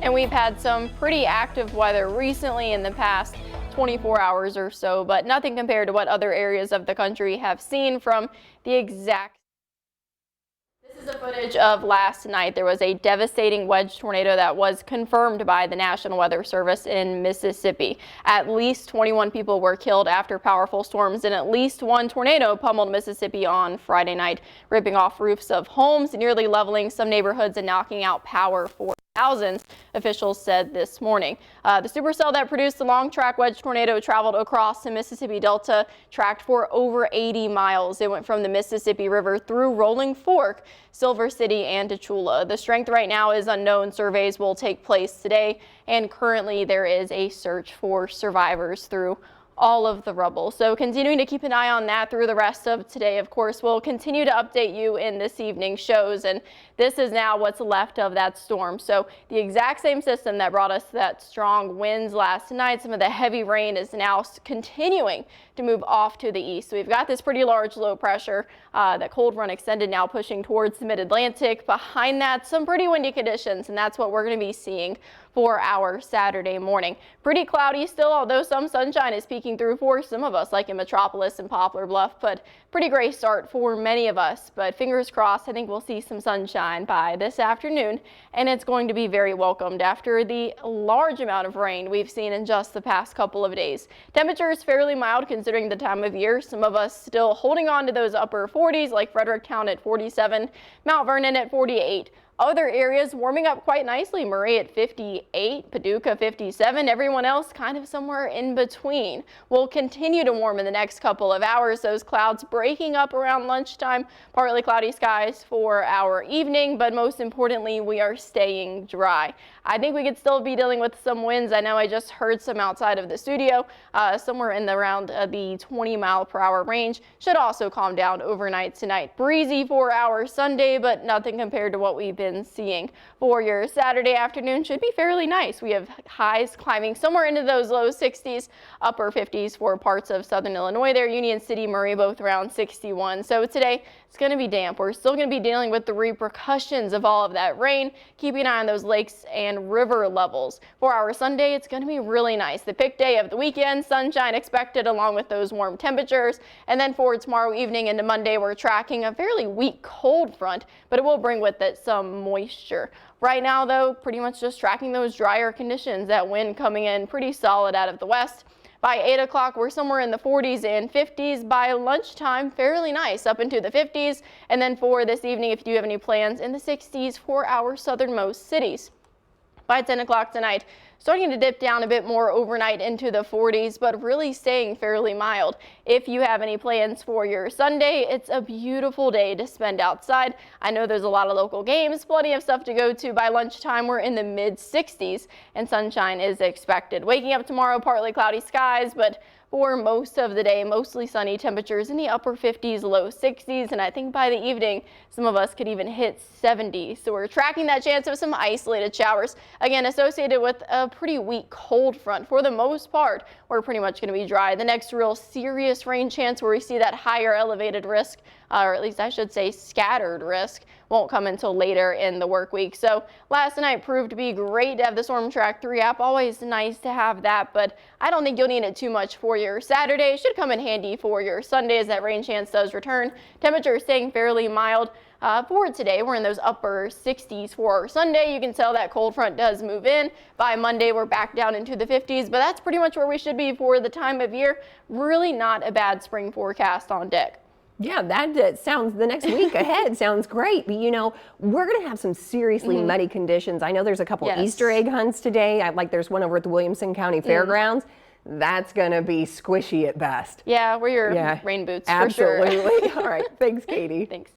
And we've had some pretty active weather recently in the past 24 hours or so, but nothing compared to what other areas of the country have seen from the exact. This is a footage of last night. There was a devastating wedge tornado that was confirmed by the National Weather Service in Mississippi. At least 21 people were killed after powerful storms, and at least one tornado pummeled Mississippi on Friday night, ripping off roofs of homes, nearly leveling some neighborhoods and knocking out power for thousands, officials said this morning. The supercell that produced the long track wedge tornado traveled across the Mississippi Delta, tracked for over 80 miles. It went from the Mississippi River through Rolling Fork, Silver City, and Tachula. The strength right now is unknown. Surveys will take place today, and currently there is a search for survivors through all of the rubble. So continuing to keep an eye on that through the rest of today. Of course, we'll continue to update you in this evening's shows, and this is now what's left of that storm. So the exact same system that brought us that strong winds last night, some of the heavy rain is now continuing to move off to the east. So we've got this pretty large low pressure, that cold front extended now pushing towards the mid-Atlantic. Behind that, some pretty windy conditions, and that's what we're going to be seeing for our Saturday morning. Pretty cloudy still, although some sunshine is peeking through for some of us, like in Metropolis and Poplar Bluff, but pretty gray start for many of us. But fingers crossed, I think we'll see some sunshine by this afternoon, and it's going to be very welcomed after the large amount of rain we've seen in just the past couple of days. Temperatures fairly mild considering the time of year. Some of us still holding on to those upper 40s, like Fredericktown at 47, Mount Vernon at 48. Other areas warming up quite nicely. Murray at 58, Paducah 57, everyone else kind of somewhere in between. We'll continue to warm in the next couple of hours. Those clouds breaking up around lunchtime, partly cloudy skies for our evening, but most importantly, we are staying dry. I think we could still be dealing with some winds. I know I just heard some outside of the studio, somewhere in around the 20-mile-per-hour range. Should also calm down overnight tonight. Breezy for our Sunday, but nothing compared to what we've been seeing for your Saturday afternoon. Should be fairly nice. We have highs climbing somewhere into those low 60s, upper 50s for parts of southern Illinois there. Union City, Murray, both around 61. So today it's going to be damp. We're still going to be dealing with the repercussions of all of that rain. Keeping an eye on those lakes and river levels. For our Sunday, it's going to be really nice. The pick day of the weekend, sunshine expected along with those warm temperatures. And then for tomorrow evening into Monday, we're tracking a fairly weak cold front, but it will bring with it some moisture. Right now, though, pretty much just tracking those drier conditions. That wind coming in pretty solid out of the west. By 8 o'clock, we're somewhere in the 40s and 50s. By lunchtime, fairly nice, up into the 50s. And then for this evening, if you do have any plans, in the 60s for our southernmost cities. By 10 o'clock tonight, starting to dip down a bit more overnight into the 40s, but really staying fairly mild. If you have any plans for your Sunday, it's a beautiful day to spend outside. I know there's a lot of local games, plenty of stuff to go to. By lunchtime, we're in the mid 60s and sunshine is expected. Waking up tomorrow, partly cloudy skies, but for most of the day, mostly sunny, temperatures in the upper 50s, low 60s, and I think by the evening, some of us could even hit 70. So we're tracking that chance of some isolated showers, again, associated with a pretty weak cold front. For the most part, we're pretty much going to be dry. The next real serious rain chance where we see that higher elevated risk, or at least I should say scattered risk, won't come until later in the work week. So last night proved to be great to have the Storm Track 3 app. Always nice to have that, but I don't think you'll need it too much for your Saturday. Should come in handy for your Sunday as that rain chance does return. Temperature staying fairly mild. For today, we're in those upper 60s for our Sunday. You can tell that cold front does move in. By Monday, we're back down into the 50s, but that's pretty much where we should be for the time of year. Really not a bad spring forecast on deck. Yeah, that sounds, the next week ahead sounds great. But, you know, we're going to have some seriously muddy conditions. I know there's a couple Easter egg hunts today. There's one over at the Williamson County Fairgrounds. That's going to be squishy at best. Yeah, wear your rain boots absolutely. for sure. All right. Thanks, Katie. Thanks.